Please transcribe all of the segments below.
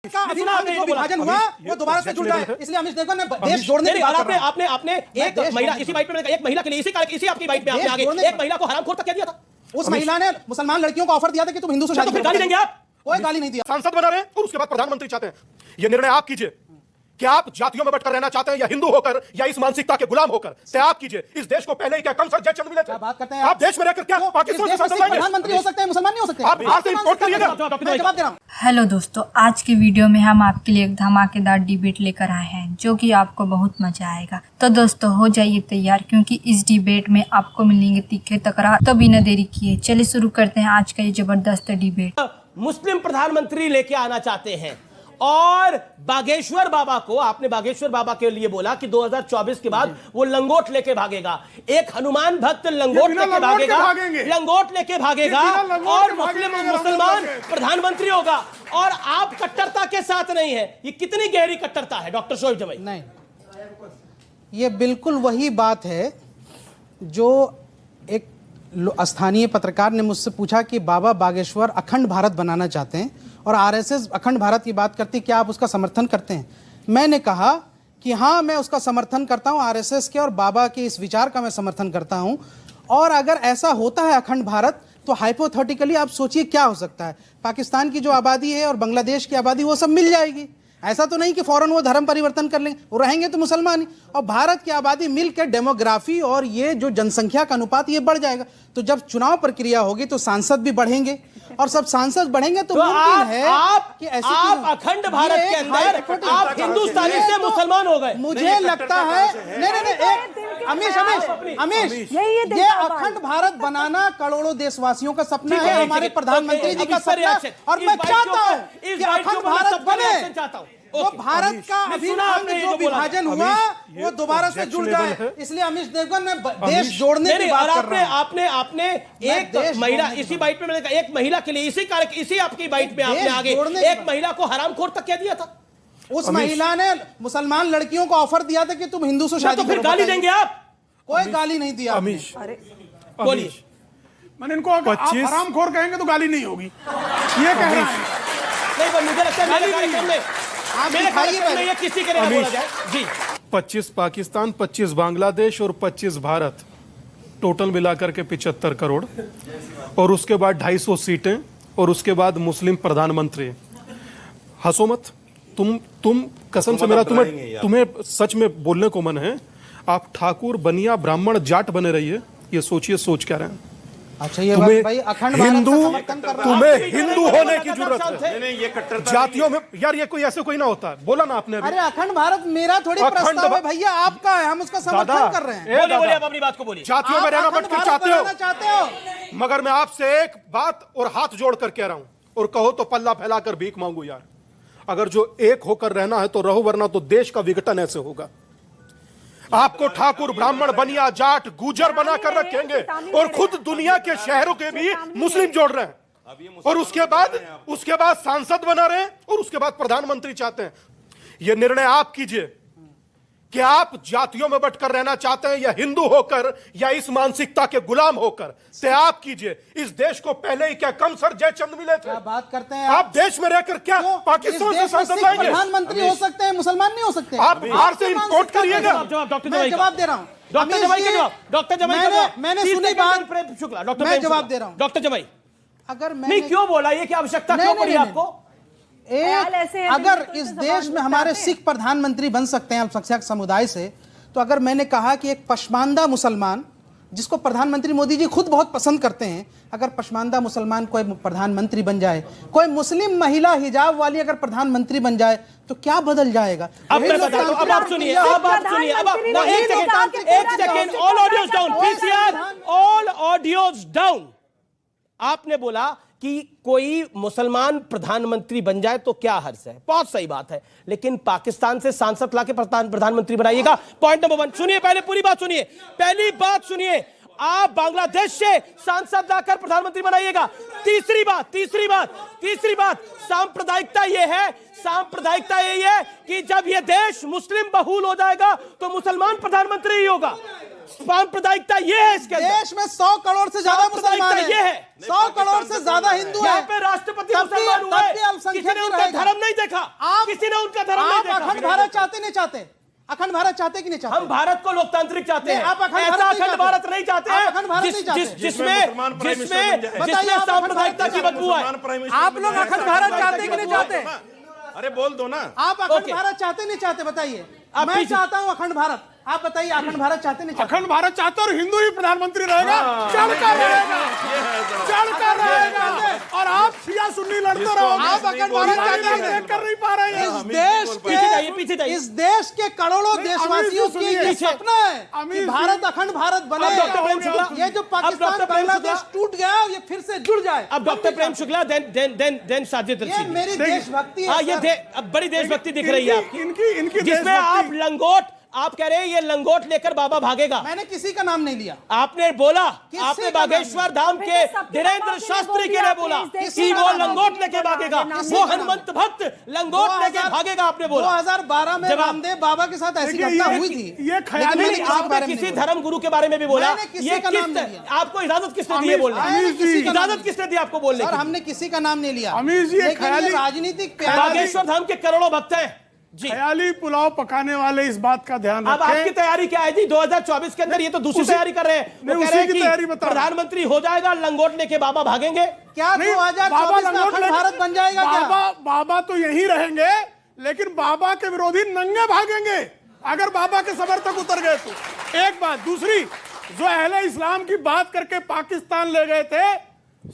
का अभिमान जो विभाजन हुआ वो दोबारा से जुड़ जाए, इसलिए अमित देवगन ने देश जोड़ने की बात कर रहा है। आपने एक महिला इसी बाइट में, एक महिला के लिए इसी आपकी बाइट में आपने आगे एक महिला को हरामखोर तक कह दिया था। उस महिला ने मुसलमान लड़कियों को ऑफर दिया था कि तुम हिंदू से शादी तो फिर गाली देंगे आप? कोई गाली नहीं दिया। सांसद बना रहे हैं और उसके बाद प्रधानमंत्री चाहते हैं। यह निर्णय आप कीजिए कि आप जातियों में बंटकर रहना चाहते हैं या हिंदू होकर या इस मानसिकता के गुलाम होकर। से आप कीजिए। इस देश को पहले ही क्या कम सर जयचंद मिले थे? बात करते हैं आप देश में रहकर क्या पाकिस्तान से संसद लाएंगे? प्रधानमंत्री हो सकते हैं, मुसलमान नहीं हो सकते। आप बाहर से इंपोर्ट करिएगा। मैं जवाब दे रहा हूं। हेलो दोस्तों, आज की वीडियो में हम आपके लिए एक धमाकेदार डिबेट लेकर आए हैं जो कि आपको बहुत मजा आएगा। तो दोस्तों हो जाइए तैयार, क्योंकि इस डिबेट में आपको मिलेंगे तीखे तकरार। तो बिना देरी किए चलिए शुरू करते हैं आज का ये जबरदस्त डिबेट। मुस्लिम प्रधानमंत्री लेके आना चाहते हैं और बागेश्वर बाबा को, आपने बागेश्वर बाबा के लिए बोला कि 2024 के बाद वो लंगोट लेके भागेगा। एक हनुमान भक्त लंगोट लेके भागेगा और मुसलमान प्रधानमंत्री होगा। और आप कट्टरता के साथ नहीं है। ये कितनी गहरी कट्टरता है डॉक्टर शोएब जमाई? नहीं, ये बिल्कुल वही बात है जो एक स्थानीय पत्रकार ने मुझसे पूछा कि बाबा बागेश्वर अखंड भारत बनाना चाहते हैं और आरएसएस अखंड भारत की बात करती, क्या आप उसका समर्थन करते हैं? मैंने कहा कि हाँ, मैं उसका समर्थन करता हूं, आरएसएस के और बाबा के इस विचार का मैं समर्थन करता हूं। और अगर ऐसा होता है अखंड भारत, तो हाइपोथेटिकली आप सोचिए क्या हो सकता है। पाकिस्तान की जो आबादी है और बांग्लादेश की आबादी वो सब मिल जाएगी। ऐसा तो नहीं कि फौरन वो धर्म परिवर्तन कर लेंगे, वो रहेंगे तो मुसलमान ही। और भारत की आबादी मिलकर डेमोग्राफी और ये जो जनसंख्या का अनुपात ये बढ़ जाएगा। तो जब चुनाव प्रक्रिया होगी तो सांसद भी बढ़ेंगे और सब सांसद बढ़ेंगे तो मुमकिन है कि ऐसी आप अखंड भारत के अंदर आप हिंदुस्तानी से मुसलमान हो गए। मुझे लगता है अमीश, ये अखंड भारत बनाना करोड़ों देशवासियों का सपना है, हमारे प्रधानमंत्री जी का सपना है। और मैं चाहता हूँ कि अखंड भारत बने, तो भारत का अभी जो विभाजन हुआ वो दोबारा से जुड़ जाए, इसलिए अमित देवगन ने देश जोड़ने की बात कर रहा है। आपने एक महिला इसी बाइट में, एक महिला के लिए इसी आपकी बाइट में आपने आगे एक महिला को हरामखोर तक कह दिया था। उस महिला ने मुसलमान लड़कियों को ऑफर दिया था कि तुम हिंदू से शादी तो फिर गाली देंगे आप? कोई गाली नहीं दिया। बोलिए। मैंने इनको आप हरामखोर कहेंगे तो गाली नहीं होगी, ये कह रहा है। नहीं, मुझे लगता है मेरे कार्यक्रम में ये किसी के लिए बोला जाए जी। 25 पाकिस्तान, 25 बांग्लादेश और 25 भारत, टोटल मिलाकर के 75 करोड़, और उसके बाद 250 सीटें, और उसके बाद मुस्लिम प्रधानमंत्री। हंसो मत, तुम कसम से मेरा तुम्हें सच में बोलने को मन है। आप ठाकुर, बनिया, ब्राह्मण, जाट बने रहिए, ये सोचिए सोच क्या रहे हैं। अच्छा, ये बात भाई अखंड भारत का समर्थन कर रहा है। तुम्हें हिंदू होने की जरूरत है। ये जातियों में यार ये कोई ऐसे कोई ना होता है, बोला ना आपने अभी। अरे अखंड भारत मेरा थोड़ी प्रस्ताव है भैया, आपका है, हम उसका समर्थन कर रहे हैं। बोलिए आप अपनी बात को बोलिए। जातियों में रहना बंटकर चाहते हो, मगर मैं आपसे एक बात और हाथ जोड़कर कह रहा हूं, और कहो तो पल्ला फैलाकर भीख मांगू यार। अगर जो एक होकर रहना है तो रहो, वरना तो देश का विघटन ऐसे होगा। आपको ठाकुर, ब्राह्मण, बनिया, जाट, गुजर बना कर रखेंगे और खुद दुनिया के शहरों के भी मुस्लिम जोड़ रहे हैं, और उसके बाद सांसद बना रहे हैं और उसके बाद प्रधानमंत्री चाहते हैं। यह निर्णय आप कीजिए कि आप जातियों में बंटकर रहना चाहते हैं या हिंदू होकर या इस मानसिकता के गुलाम होकर। से आप कीजिए। इस देश को पहले ही क्या कम सर जयचंद मिले थे? क्या बात करते हैं आप देश में रहकर क्या पाकिस्तान से संसद लाएंगे? प्रधानमंत्री हो सकते हैं, मुसलमान नहीं हो सकते। आप बाहर से इंपोर्ट करिएगा। मैं जवाब दे रहा हूँ। डॉक्टर जमाई का जवाब। डॉक्टर जमाई मैंने सुनी बात, शुक्ला। मैं जवाब दे रहा हूँ। डॉक्टर जमाई, अगर नहीं क्यों बोला, ये क्या आवश्यकता क्यों पड़ी आपको? अगर इस देश में हमारे सिख प्रधानमंत्री बन सकते हैं अल्पसंख्यक समुदाय से, तो अगर मैंने कहा कि एक पशमानदा मुसलमान, जिसको प्रधानमंत्री मोदी जी खुद बहुत पसंद करते हैं, अगर पशमानदा मुसलमान कोई प्रधानमंत्री बन जाए, कोई मुस्लिम महिला हिजाब वाली अगर प्रधानमंत्री बन जाए, तो क्या बदल जाएगा? अब मैं बताता हूं, अब आप सुनिए, एक second, all audios down, PCR, all audios down. आपने बोला कि कोई मुसलमान प्रधानमंत्री बन जाए तो क्या हर्ष है, बहुत सही बात है, लेकिन पाकिस्तान से सांसद लाके प्रधानमंत्री बनाइएगा। पॉइंट नंबर 1 सुनिए, पहले पूरी बात सुनिए, पहली बात सुनिए। आप बांग्लादेश से सांसद लाकर प्रधानमंत्री बनाइएगा। तीसरी बात, सांप्रदायिकता ये है कि जब ये देश मुस्लिम बहुल हो जाएगा तो मुसलमान प्रधानमंत्री ही होगा। सांप्रदायिकता ये है इसके देश में 100 करोड़ से ज्यादा मुसलमान हैं। ये है 100 करोड़ से ज्यादा हिंदू हैं। यहाँ पे राष्ट्रपति मुसलमान हुआ हुए, तब भी अल्पसंख्यक किसी ने ही उनका रहेगा। धर्म नहीं देखा, आप किसी ने उनका धर्म नहीं आप देखा। अखंड भारत चाहते नहीं चाहते? अखंड भारत चाहते कि नहीं चाहते? हम भारत को लोकतांत्रिक चाहते नहीं, हैं, आप अखंड ऐसा भारत नहीं अखंड चाहते। भारत नहीं चाहते आप हैं अखंड भारत नहीं चाहते। जिसमें सांप्रदायिकता की बदबू है। आप लोग अखंड भारत चाहते कि नहीं चाहते? अरे बोल दो ना। आप अखंड ओके। भारत चाहते नहीं चाहते? बताइए। आप मैं पीछे- चाहता हूं अखंड भारत। आप बताइए अखंड भारत चाहते नहीं चाहते? अखंड भारत चाहते और हिंदू ही प्रधानमंत्री रहेगा, चढ़कर रहेगा, चढ़कर रहेगा। और आप शिया सुन्नी लड़ते रहोगे। आप अखंड भारत चाहते हैं? देख कर नहीं पा रहे हैं। इस देश पीछे जाइए। इस देश के करोड़ों नहीं, देशवासियों अमीर जी की ये सुनिए। सपना है अमीर कि जी- भारत अखंड भारत बने। अब डॉक्टर प्रेम शुक्ला- ये जो अब पाकिस्तान डॉक्टर प्रेम बांग्लादेश शुक्ला- टूट गया ये फिर से जुड़ जाए। अब डॉक्टर प्रेम शुक्ला देन साजिद ये रशीदी। मेरी देशभक्ति हाँ, है ये सर। अब बड़ी देशभक्ति दिख रही है आपकी, इनकी जिसमें आप लंगोट, आप कह रहे हैं ये लंगोट लेकर बाबा भागेगा। मैंने किसी का नाम नहीं लिया। आपने बोला, किसी आपने का नाम बागेश्वर धाम के धीरेन्द्र शास्त्री के लिए बोला कि वो लंगोट लेके भागेगा, वो हनुमंत भक्त लंगोट लेके भागेगा, आपने बोला। 2012 में जवाब- रामदेव बाबा के साथ ऐसी देखिए, घटना ये- हुई थी। ये लेकिन ख्याली मैंने नहीं, किसी के आपने बारे में किसी नहीं बोला। धर्म गुरु के बारे में भी बोला। मैंने किसी ये का नाम नहीं किस, लिया। आपको इजाजत किसने दी है बोलने की? मैंने किसी का नाम इजाजत किसने दी आपको बोलने सर की? हमने किसी का नाम नहीं लिया। अमीर जी, ये लेकिन ये ख्याली- राजनीतिक प्यार बागेश्वर धाम के करोड़ों भक्त हैं जी। ख्याली पुलाव पकाने वाले इस बात का ध्यान अब आपकी रखें। तैयारी क्या है जी 2024 के अंदर? ये तो दूसरी उसी- तैयारी कर रहे हैं। वो नहीं, कह उसी रहे हैं की कि तैयारी बता रहा हूं। प्रधानमंत्री हो जाएगा, लंगोट लेके बाबा भागेंगे। क्या नहीं, 2024 में लंगोट अखंड लेके- भारत बन जाएगा क्या? बाबा तो यहीं रहेंगे, लेकिन बाबा के विरोधी नंगे भागेंगे अगर बाबा के समर्थक उतर गए तो। एक बात। दूसरी, जो अहले इस्लाम की बात करके पाकिस्तान ले गए थे,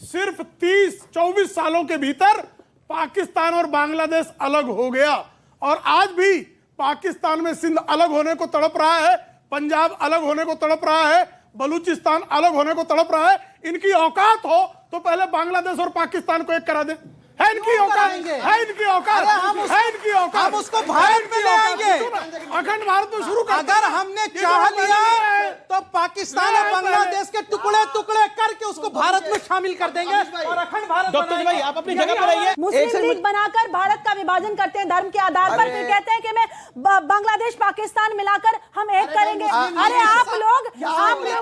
सिर्फ 30-24 सालों के भीतर पाकिस्तान और बांग्लादेश अलग हो गया। और आज भी पाकिस्तान में सिंध अलग होने को तड़प रहा है, पंजाब अलग होने को तड़प रहा है, बलूचिस्तान अलग होने को तड़प रहा है। इनकी औकात हो तो पहले बांग्लादेश और पाकिस्तान को एक करा दे। है इनकी क्यों औकात, कराएंगे? है इनकी औकात, अरे हम उसको- है इनकी औकात। हम उसको भारत में ले आएंगे। अखंड भारत में शुरू कर। अगर हमने चाह लिया तो पाकिस्तान और बांग्लादेश के टुकड़े टुकड़े करके उसको भारत में शामिल कर देंगे और अखंड भारत डॉक्टर जी बनाएंगे। भाई, आप अपनी जगह पर रहिए। मुस्लिम लीग बनाकर भारत का विभाजन करते हैं धर्म के आधार पर, फिर कहते हैं कि मैं बांग्लादेश पाकिस्तान मिलाकर हम एक करेंगे। अरे आप लोग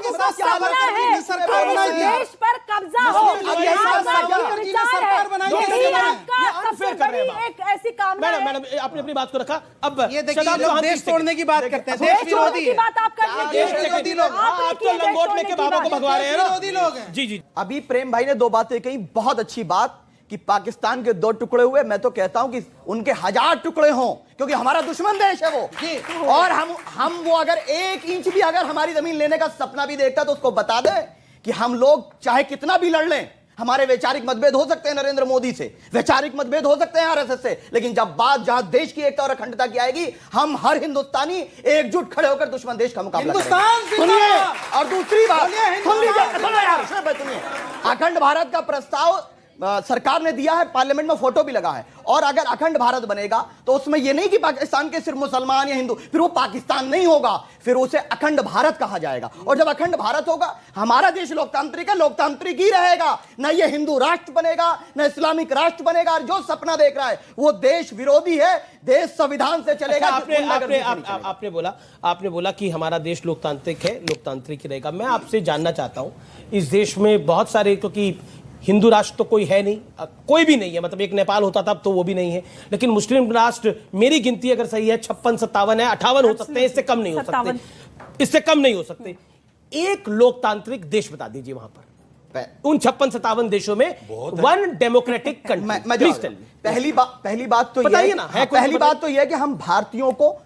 को सपना है कि इस देश पर कब्जा हो, आपका विचार है, यही आपका सबसे बड़ी एक ऐसी कामना है। मैडम आपने अपनी बात को रखा। अब ये देखिए शदाब ये लोग चौहान देश की तोड़ने की बात करते हैं। देश देश तोड़ने विरोधी की है। बात आप कर रहे देश हैं। विरोधी लोग। आपने आप की तो देश लंगोट तोड़ने लेके की बाबा बात। को भगवा रहे हैं ना। विरोधी लोग हैं। जी जी। अभी प्रेम भाई ने दो बातें कही, बहुत अच्छी बात कि पाकिस्तान के 2 टुकड़े हुए। मैं तो कहता हूं कि उनके 1000 टुकड़े हों, क्योंकि हमारा दुश्मन देश है वो जी। और हम वो अगर 1 इंच भी अगर हमारी जमीन लेने का सपना भी देखता तो उसको बता दे कि हम लोग चाहे कितना भी लड़ लें, हमारे वैचारिक मतभेद हो सकते हैं नरेंद्र मोदी से, वैचारिक मतभेद हो सकते हैं आरएसएस से, लेकिन जब बात जहां देश की एकता और अखंडता की आएगी, हम हर हिंदुस्तानी एकजुट खड़े होकर दुश्मन देश का मुकाबला हिंदुस्तान करेंगे। सुनिए, जिंदाबाद। और दूसरी बात बोलिए, सुन लीजिए, हिंदुस्तान सुनो यार, सुनिए। अखंड भारत का प्रस्ताव सरकार ने दिया है, पार्लियामेंट में फोटो भी लगा है। और अगर अखंड भारत बनेगा तो उसमें यह नहीं कि पाकिस्तान के सिर्फ मुसलमान या हिंदू, फिर वो पाकिस्तान नहीं होगा, फिर उसे अखंड भारत कहा जाएगा। और जब अखंड भारत होगा, हमारा देश लोकतांत्रिक है, लोकतांत्रिक ही रहेगा। न ये हिंदू राष्ट्र बनेगा, न इस्लामिक राष्ट्र बनेगा। और जो सपना देख रहा है वो देश विरोधी है, देश संविधान से चलेगा। आपने बोला कि हमारा देश लोकतांत्रिक है, लोकतांत्रिक ही रहेगा। मैं आपसे जानना चाहता हूं, इस देश में बहुत सारे, क्योंकि हिंदू राष्ट्र तो कोई है नहीं, कोई भी नहीं है, मतलब एक नेपाल होता था, अब तो वो भी नहीं है, लेकिन मुस्लिम राष्ट्र, मेरी गिनती अगर सही है 56-57 है, 58 हो सकते हैं, इससे कम नहीं हो सकते, इससे कम नहीं हो सकते। एक लोकतांत्रिक देश बता दीजिए वहां पर, उन 56-57 देशों में वन डेमोक्रेटिक कंट्री। पहली बात तो बताइए यह ना, है, पहली बात तो यह है कि हम भारतीयों को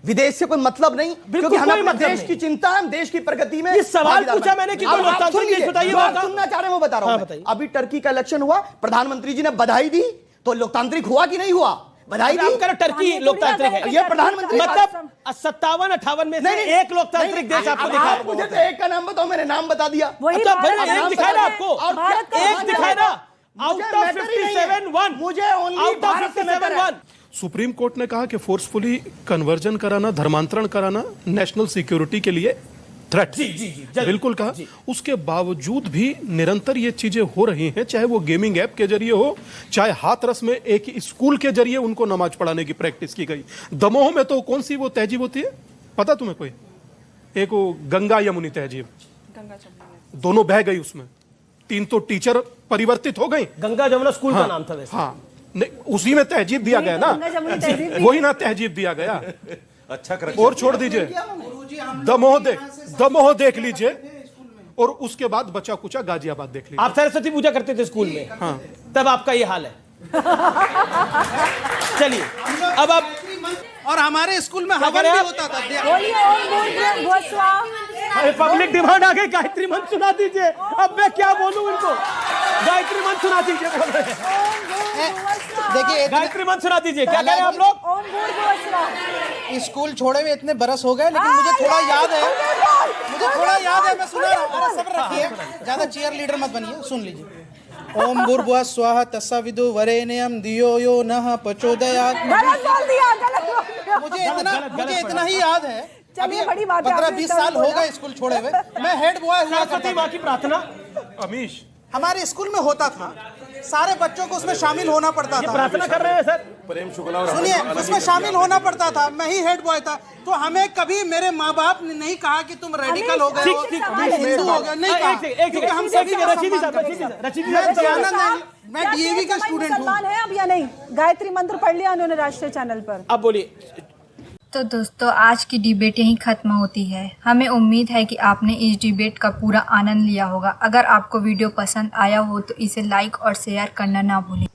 विदेश से कोई मतलब नहीं, क्योंकि हमें अपने देश की चिंता है, हम देश की प्रगति में। ये सवाल पूछा मैंने कि कोई लोकतांत्रिक देश बताइए, जो आप सुनना चाह रहे हैं वो बता रहा हूं। अभी टर्की का इलेक्शन हुआ, प्रधानमंत्री जी ने बधाई दी, तो लोकतांत्रिक हुआ कि नहीं हुआ? बधाई दी। टर्की लोकतांत्रिक है, ये प्रधानमंत्री मतलब 57-58 में से एक लोकतांत्रिक देश आपको दिखा। मुझे तो एक का नाम बताओ, मैंने नाम बता दिया। वही अच्छा, भारत फिर का एक नाम दिखाया ना है। आपको, भारत का एक नाम दिखाया ना, आउट मुझे ऑफ मैटर ही नहीं है। 57-1, मुझे only आउट ऑफ भारत से मैटर है। 57-1। सुप्रीम कोर्ट ने कहा कि फोर्सफुली कन्वर्जन कराना, धर्मांतरण कराना नेशनल सिक्योरिटी के लिए थ्रेट। बिल्कुल कहा। उसके बावजूद भी निरंतर ये चीजें हो रही हैं, चाहे वो गेमिंग ऐप के जरिए हो, चाहे हाथरस में एक स्कूल के जरिए उनको नमाज पढ़ाने की प्रैक्टिस की गई। दमोह में तो कौन सी वो तहजीब होती है पता तुम्हें? कोई एक वो गंगा यमुनी तहजीब, दोनों बह गई उसमें, 3 तो टीचर परिवर्तित हो गई। गंगा जमुना स्कूल का नाम था वैसे। हाँ, नहीं, उसी में तहजीब दिया गया ना, गंगा जमुनी तहजीब भी- वही ना तहजीब दिया गया। अच्छा कर और छोड़ दीजिए, दमोह देख लीजिए, और उसके बाद बचा कुचा गाजियाबाद देख लीजिए। आप सरस्वती पूजा करते थे स्कूल में, हाँ, तब आपका ये हाल है। चलिए अब आप, और हमारे स्कूल में क्या हवन करें भी आप? होता था। बोलिए ओम भूर्भुवः स्वः। पब्लिक डिमांड आ गई, गायत्री मंत्र सुना दीजिए। अब मैं क्या बोलूं इनको, गायत्री मंत्र सुना दीजिए, बोल रहे हैं। देखिए गायत्री मंत्र सुना दीजिए, क्या कह रहे हैं आप लोग? ओम भूर्भुवः स्वः। स्कूल छोड़े हुए इतने बरस हो गए, लेकिन मुझे थोड़ा याद है, मैं सुना रहा हूं। अरे सब्र रखिए, ज्यादा चीयर लीडर मत बनिए, सुन लीजिए। ओम भूर्भुवः स्वः तत्सवितुर्वरेण्यं धियो यो नः प्रचोदयात्। गलत बोल दिया। मुझे इतना ही याद है। चलिए, अभी बड़ी बात है, 15-20 आपने साल हो बोला। गए स्कूल छोड़े हुए। मैं हेड बॉय हुआ करता सरस्वती था। माँ की प्रार्थना, अमीश, हमारे स्कूल में होता था, सारे बच्चों को उसमें शामिल होना पड़ता ये था। प्रार्थना कर रहे हैं सर। प्रेम शुक्ला और सुनिए, उसमें शामिल होना पड़ता था, मैं ही हेड बॉय था। तो हमें कभी मेरे माँ बाप ने नहीं कहा कि तुम रेडिकल हो गए हो, ठीक, हिंदू हो गए, नहीं कहा। एक क्योंकि हम सभी का रशीदी सम्मान साहब, करते हैं। रशीदी मैं साहब, दयानंद नहीं, मैं क्या डीएवी का तेज स्टूडेंट मुसलमान हूँ। है अब या नहीं? गायत्री मंत्र पढ़ लिया उन्होंने राष्ट्रीय चैनल पर। अब बोलिए। तो दोस्तों आज की डिबेट यहीं ख़त्म होती है। हमें उम्मीद है कि आपने इस डिबेट का पूरा आनंद लिया होगा। अगर आपको वीडियो पसंद आया हो तो इसे लाइक और शेयर करना ना भूलें।